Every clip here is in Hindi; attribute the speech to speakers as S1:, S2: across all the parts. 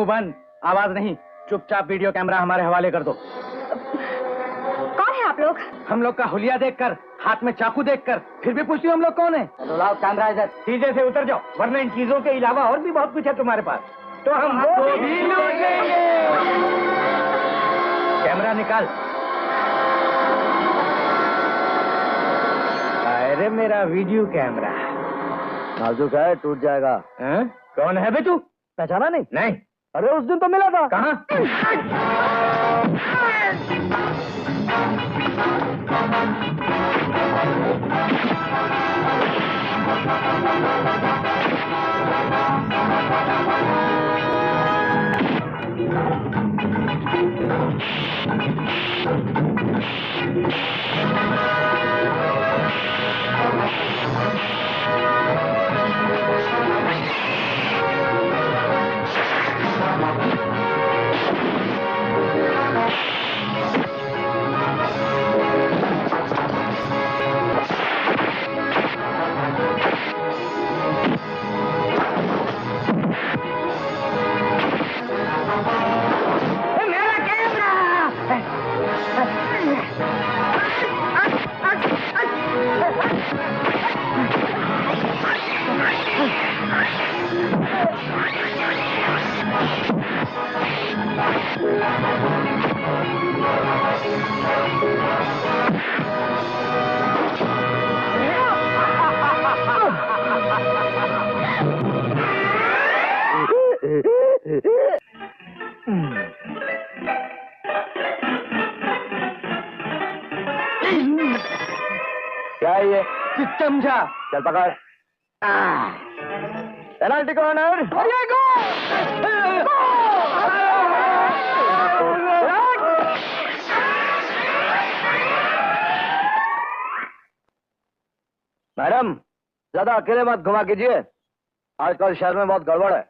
S1: मुंह बंद, आवाज नहीं, चुपचाप वीडियो कैमरा हमारे हवाले कर दो।
S2: कौन है आप लोग?
S1: हम लोग का हुलिया देखकर, हाथ में चाकू देखकर, फिर भी पूछती हो हम लोग कौन है? चलो लाओ कैमरा इधर, सीधे से उतर जाओ, वरना इन चीजों के अलावा और भी बहुत कुछ है तुम्हारे पास, तो हम वो भी लूट लेंगे। कैमरा निकाल। अरे मेरा वीडियो कैमरा
S3: नाजुक है, टूट जाएगा।
S1: कौन है बे तू?
S3: पहचाना नहीं?
S1: नहीं।
S3: अरे उस दिन तो मिला था।
S1: कहाँ?
S3: क्या है ये?
S1: समझा।
S3: चल पकड़। Penalty corner. मैडम, ज्यादा अकेले मत घुमा कीजिए। आजकल शहर में बहुत गड़बड़ है,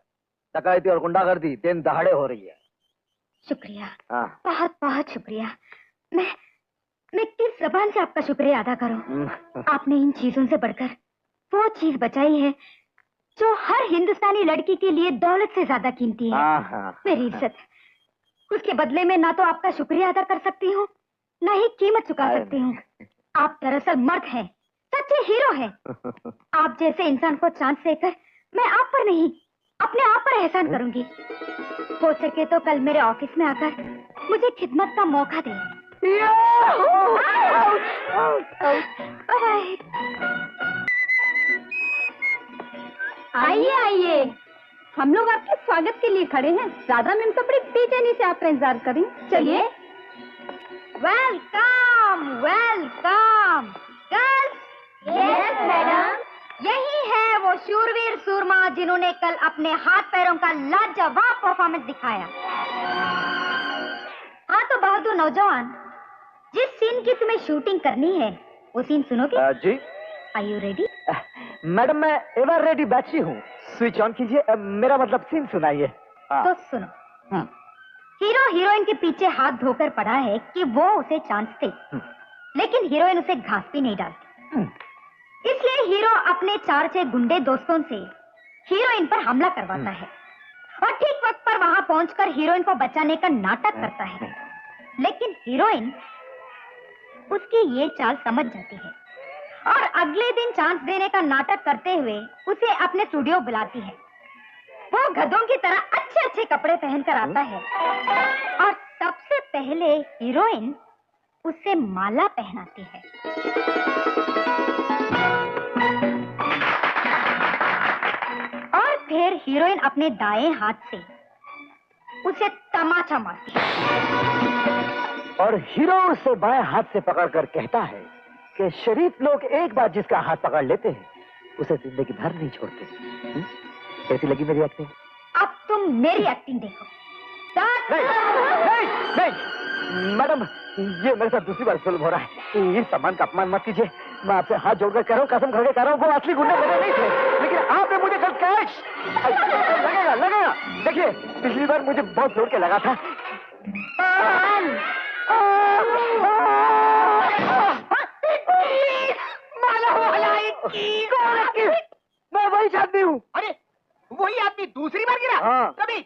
S3: डकैती और गुंडागर्दी दिन दहाड़े हो रही है।
S2: शुक्रिया।
S3: हाँ।
S2: बहुत बहुत शुक्रिया। मैं किस जबान से आपका शुक्रिया अदा करूं? आपने इन चीजों से बढ़कर वो चीज बचाई है जो हर हिंदुस्तानी लड़की के लिए दौलत से ज्यादा कीमती है। मेरी इज्जत। उसके बदले में ना तो आपका शुक्रिया अदा कर सकती हूँ, ना ही कीमत चुका सकती हूँ। आप दरअसल मर्द हैं, सच्चे हीरो हैं। आप जैसे इंसान को चांस देकर मैं आप पर नहीं, अपने आप पर एहसान करूंगी। हो सके तो कल मेरे ऑफिस में आकर मुझे खिदमत का मौका दें। आइए आइए, हम लोग आपके स्वागत के लिए खड़े हैं। राधा मैम तो बड़ी बेचैनी से आपका इंतजार करें। चलिए। Welcome welcome girls. Yes madam. यही है वो शूरवीर सूरमा जिन्होंने कल अपने हाथ पैरों का लाजवाब परफॉर्मेंस दिखाया। हाँ तो बहादुर नौजवान, जिस सीन की तुम्हें शूटिंग करनी है वो सीन सुनोगे?
S3: जी।
S2: Are you ready?
S3: मैडम, मैं एवर रेडी बैची हूँ। स्विच ऑन कीजिए। मेरा मतलब सीन सुनाइए।
S2: तो सुनो। हीरो हीरोइन के पीछे हाथ धोकर पड़ा है कि वो उसे चांस दे, लेकिन हीरोइन उसे घास भी नहीं डालती। इसलिए हीरो अपने 4-6 गुंडे दोस्तों से हीरोइन पर हमला करवाता है और ठीक वक्त पर वहां पहुंचकर हीरोइन को बचाने का नाटक करता है। लेकिन हीरोइन उसकी ये चाल समझ जाती है और अगले दिन चांस देने का नाटक करते हुए उसे अपने स्टूडियो बुलाती है। वो गधों की तरह अच्छे अच्छे कपड़े पहनकर आता है और सबसे पहले हीरोइन उसे माला पहनाती है। और फिर हीरोइन अपने दाएं हाथ से उसे तमाचा मारती है
S3: और हीरो उसे बाएं हाथ से पकड़कर कहता है कि शरीफ लोग एक बार जिसका हाथ पकड़ लेते हैं उसे जिंदगी भर नहीं छोड़ते। कैसी लगी मेरी एक्टिंग?
S2: अब तुम मेरी एक्टिंग देखो।
S3: नहीं मैडम, ये मेरे साथ दूसरी बार जुल्म हो रहा है। इस सम्मान का अपमान मत कीजिए। मैं आपसे हाथ जोड़कर कह रहा हूँ, कसम खा के कह रहा हूँ, वो असली गुंडे मेरे नहीं थे, लेकिन आपने मुझे कल कैश लगेगा। देखिए, पिछली बार मुझे बहुत जोर के लगा था। मैं वही आदमी हूँ।
S1: अरे वही आदमी दूसरी बार गिरा?
S3: हाँ।
S1: कभी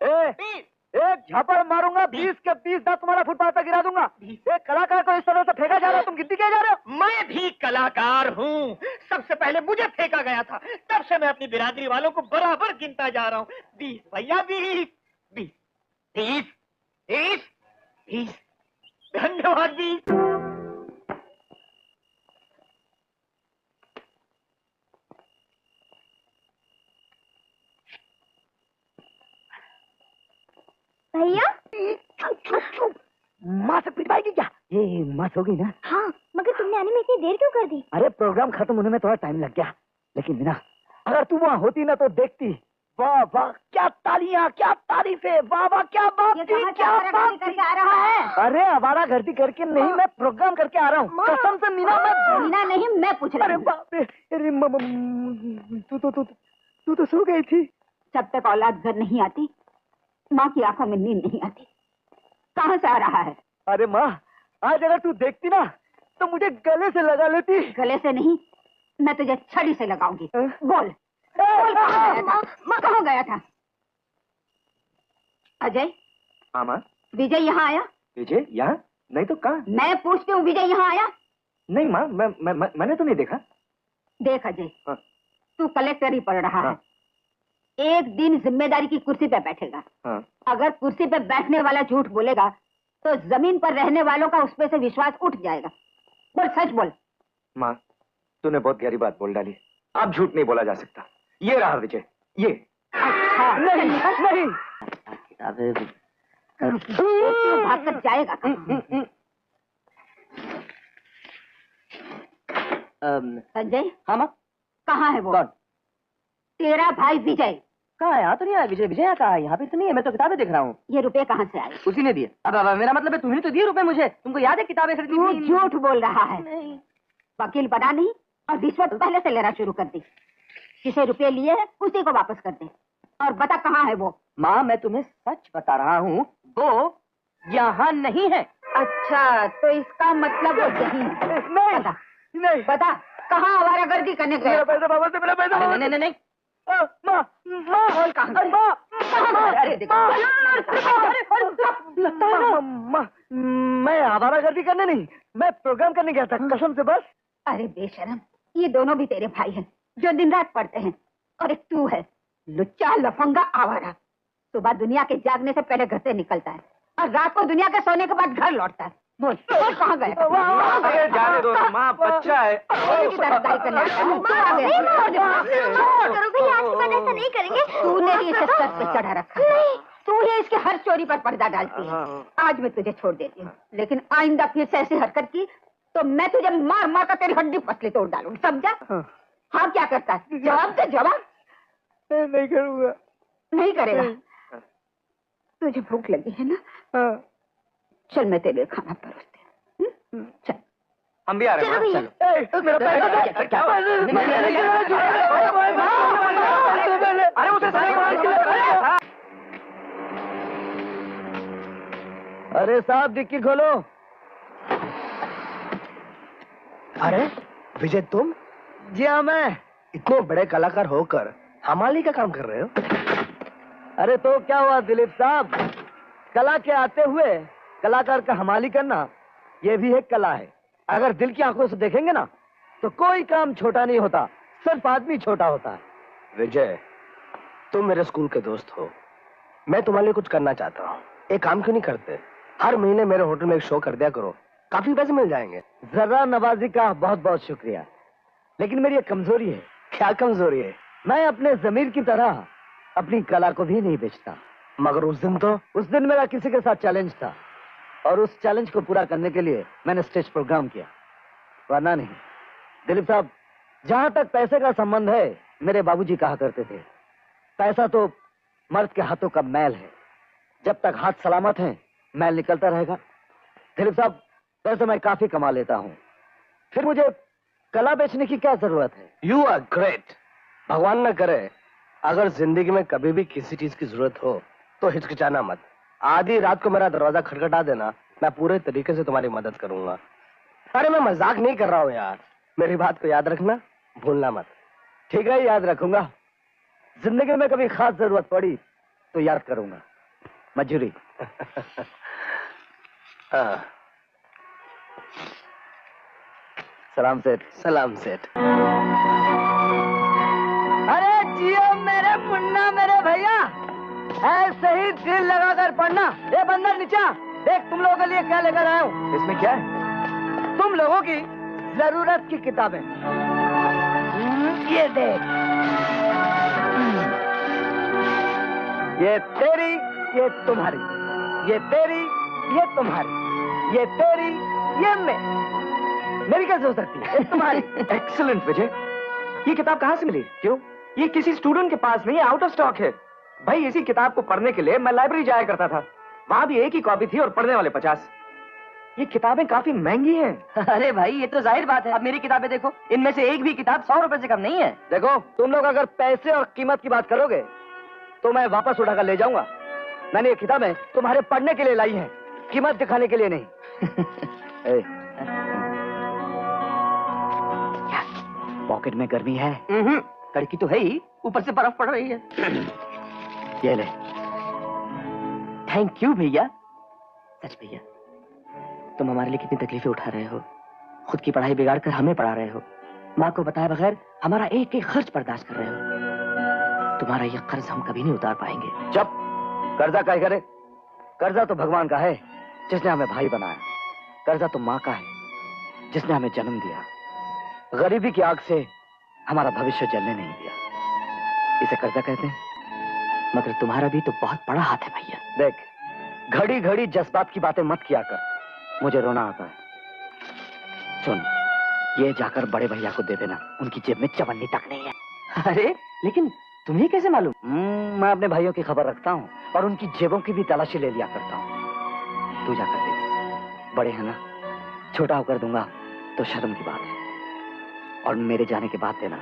S3: एक झपड़ मारूंगा, 20 के 20 दांत तुम्हारा फुटपाथ पे गिरा दूंगा। एक कलाकार को इस तरह से फेंका जा रहा है, तुम गिनती किए जा रहे हो?
S1: मैं भी कलाकार हूँ। सबसे पहले मुझे फेंका गया था, तब से मैं अपनी बिरादरी वालों को बराबर गिनता जा रहा हूँ। 20 भैया, 20 20 20 20 20। धन्यवाद 20।
S2: भैया,
S3: माँ से पिटवाएगी क्या? ये माँ सो गई ना?
S2: हाँ, मगर तुमने आने में इतनी देर क्यों कर दी?
S3: अरे प्रोग्राम खत्म होने में थोड़ा टाइम लग गया, लेकिन मीना अगर तू वहाँ होती ना तो देखती। वाह वाह, क्या तालियां, क्या तारीफें, वाह वाह, क्या बात
S2: ये
S3: थी,
S2: कहाँ
S3: क्या
S2: से
S3: बात
S2: करके आ रहा है?
S3: अरे आवारा गर्दी करके नहीं, मैं प्रोग्राम करके आ रहा हूँ। कसम से मीना, मैं
S2: मीना नहीं, मैं पूछ रही
S3: अरे
S2: हूँ।
S3: बाप रे, तू तो सो गई थी।
S2: जब तक औलाद घर नहीं आती, माँ की आंखों में नींद नहीं आती। कहाँ से आ रहा है?
S3: अरे माँ, आज अगर तू देखती ना तो मुझे गले से लगा लेती।
S2: गले से नहीं, मैं तुझे छड़ी से लगाऊंगी। बोल, कहाँ गया था? अजय?
S3: हाँ माँ।
S2: विजय यहाँ आया?
S3: विजय यहाँ नहीं तो कहाँ?
S2: मैं पूछती हूँ, विजय यहाँ आया?
S3: नहीं माँ, मैंने तो नहीं देखा।
S2: देख अजय,
S3: हाँ।
S2: तू कलेक्टर ही पढ़ रहा
S3: हाँ।
S2: है। एक दिन जिम्मेदारी की कुर्सी पे बैठेगा।
S3: हाँ।
S2: अगर कुर्सी पे बैठने वाला झूठ बोलेगा तो जमीन पर रहने वालों का उस पे से विश्वास उठ जाएगा। बोल, सच बोल।
S3: माँ, तूने बहुत गहरी बात बोल डाली। अब झूठ नहीं बोला जा सकता। ये रहा विजय, ये।
S2: अच्छा,
S3: नहीं नहीं।
S2: तू भागकर जाएगा कहाँ? संजय?
S3: हाँ माँ।
S2: कहाँ है वो?
S3: कौन?
S2: तेरा भाई विजय।
S3: कहाँ? यहाँ तो नहीं आया विजय। विजय कहाँ है? यहाँ पे तो नहीं है, मैं तो किताबें देख रहा हूँ।
S2: ये रुपए कहाँ से आए?
S3: उसी ने दिए। अब मेरा मतलब है तुम्हें तो दिए रुपए मुझे। तुमको याद है किताबें खरीदी?
S2: तू झूठ बोल रहा है।
S3: नहीं।
S2: वकील बना नहीं और रिश्वत पहले से लेना शुरू कर दी। जिसे रुपए लिए है उसी को वापस कर दे। और बता कहाँ है वो?
S3: माँ, मैं तुम्हें सच बता रहा हूँ, वो यहाँ नहीं है।
S2: अच्छा, तो इसका मतलब वो यही है।
S3: नहीं
S2: बता,
S3: नहीं।
S2: बता कहाँ आवारागर्दी करने गया?
S3: मेरा पैसा वापस दे, मेरा पैसा वापस दे।
S2: नहीं।
S3: माँ,
S2: बोल कहाँ? अरे देखो,
S3: माँ, मैं आवारागर्दी करने नहीं, मैं प्रोग्राम करने गया था, कसम से बस।
S2: अरे बेशरम, ये दोनों भी तेरे भाई हैं जो दिन रात पढ़ते हैं, और एक तू है लुच्चा लफंगा आवारा। सुबह दुनिया के जागने से पहले घर से निकलता है और रात को दुनिया के सोने के बाद घर लौटता है। बोल कहाँ गया?
S3: अरे जाने दो माँ, बच्चा है।
S2: ऐसा नहीं करेंगे। तूने ही इसे सर पे चढ़ा रखा है। तू ही इसके हर चोरी पर पर्दा डालती है। आज मैं तुझे छोड़ देती हूँ, लेकिन आइंदा फिर से ऐसी हरकत की तो मैं तुझे मार मार कर तेरी हड्डी पसली तोड़ डालूंगी, समझा? हाँ, क्या करता है? जवाब दे, जवाब।
S3: नहीं करूँगा।
S2: नहीं करेगा? तुझे भूख लगी है ना? चल मैं तेरे लिए खाना परोसती हूँ। चल,
S3: हम भी आ रहे हैं। चलो। मेरा पैसा अरे उसे अरे साहब, डिक्की खोलो। अरे विजय, तुम? जी हाँ, मैं। इतने बड़े कलाकार होकर हमाली का काम कर रहे हो? अरे तो क्या हुआ दिलीप साहब, कला के आते हुए कलाकार का हमाली करना ये भी एक कला है। अगर दिल की आंखों से देखेंगे ना तो कोई काम छोटा नहीं होता, सिर्फ आदमी छोटा होता है। विजय, तुम मेरे स्कूल के दोस्त हो, मैं तुम्हारे लिए कुछ करना चाहता हूँ। एक काम क्यों नहीं करते? हर महीने मेरे होटल में एक शो कर दिया करो, काफी पैसे मिल जाएंगे। जरा नवाजी का बहुत बहुत शुक्रिया, लेकिन मेरी एक कमजोरी है। क्या कमजोरी है? मैं अपने जमीर की तरह अपनी कला को भी नहीं बेचता। मगर उस दिन मेरा किसी के साथ चैलेंज था और उस चैलेंज को पूरा करने के लिए मैंने स्टेज प्रोग्राम किया, वरना नहीं। दिलीप साहब, जहां तक पैसे का संबंध है, मेरे बाबूजी कहा करते थे, पैसा तो मर्द के हाथों का मैल है, जब तक हाथ सलामत हैं मैल निकलता रहेगा। दिलीप साहब, वैसे मैं काफी कमा लेता हूँ, फिर मुझे कला बेचने की क्या जरूरत है? You are great. भगवान न करे अगर जिंदगी में कभी भी किसी चीज की जरूरत हो तो हिचकिचाना मत। आधी रात को मेरा दरवाजा खटखटा देना, मैं पूरे तरीके से तुम्हारी मदद करूंगा। अरे मैं मजाक नहीं कर रहा हूँ यार, मेरी बात को याद रखना, भूलना मत। ठीक है, याद रखूंगा। जिंदगी में कभी खास जरूरत पड़ी तो याद करूंगा। मजूरी।
S4: हाँ।
S3: सलाम सेठ।
S4: सलाम सेठ।
S3: अरे जियो मेरे मुन्ना, मेरे भैया, ऐसे ही दिल लगाकर पढ़ना। ये बंदर नीचा देख, तुम लोगों के लिए क्या लेकर आया हूँ। इसमें क्या है? तुम लोगों की जरूरत की किताबें। ये देख, ये तेरी, ये तुम्हारी, ये तेरी, ये तुम्हारी, ये तेरी, ये मेरी कैसे हो सकती है? तुम्हारी।
S4: एक्सीलेंट विजय, ये किताब कहाँ से मिली? क्यों? ये किसी स्टूडेंट के पास नहीं, आउट ऑफ स्टॉक है। भाई इसी किताब को पढ़ने के लिए मैं लाइब्रेरी जाया करता था, वहां भी एक ही कॉपी थी और पढ़ने वाले 50। ये किताबें काफी महंगी हैं।
S5: अरे भाई ये तो जाहिर बात है, अब मेरी किताबें देखो, इनमें से एक भी किताब 100 रुपए से कम नहीं है।
S3: देखो, तुम लोग अगर पैसे और कीमत की बात करोगे तो मैं वापस उठाकर ले जाऊंगा। मैंने ये किताबें तुम्हारे पढ़ने के लिए लाई हैं, कीमत दिखाने के लिए नहीं। पॉकेट में गर्मी है?
S5: कड़की तो है ही, ऊपर से बर्फ पड़ रही है।
S3: ये ले।
S5: थैंक यू भैया। सच भैया, तुम हमारे लिए कितनी तकलीफें उठा रहे हो, खुद की पढ़ाई बिगाड़ कर हमें पढ़ा रहे हो, माँ को बताए बगैर हमारा एक एक खर्च बर्दाश्त कर रहे हो। तुम्हारा ये कर्ज हम कभी नहीं उतार पाएंगे।
S3: जब कर्जा क्या करे? कर्जा तो भगवान का है जिसने हमें भाई बनाया। कर्जा तो माँ का है जिसने हमें जन्म दिया। गरीबी की आग से हमारा भविष्य जलने नहीं दिया। इसे कर्जा कहते हैं।
S5: मगर तुम्हारा भी तो बहुत बड़ा हाथ है भैया।
S3: देख, घड़ी घड़ी जज्बात की बातें मत किया कर, मुझे रोना आता है। सुन, ये जाकर बड़े भैया को दे देना, उनकी जेब में चवन्नी तक नहीं है।
S5: अरे लेकिन तुम्हें कैसे मालूम?
S3: मैं अपने भाइयों की खबर रखता हूँ और उनकी जेबों की भी तलाशी ले लिया करता हूँ। तू जाकर दे दे। बड़े हैं ना, छोटा होकर दूंगा तो शर्म की बात है। और मेरे जाने के बाद देना।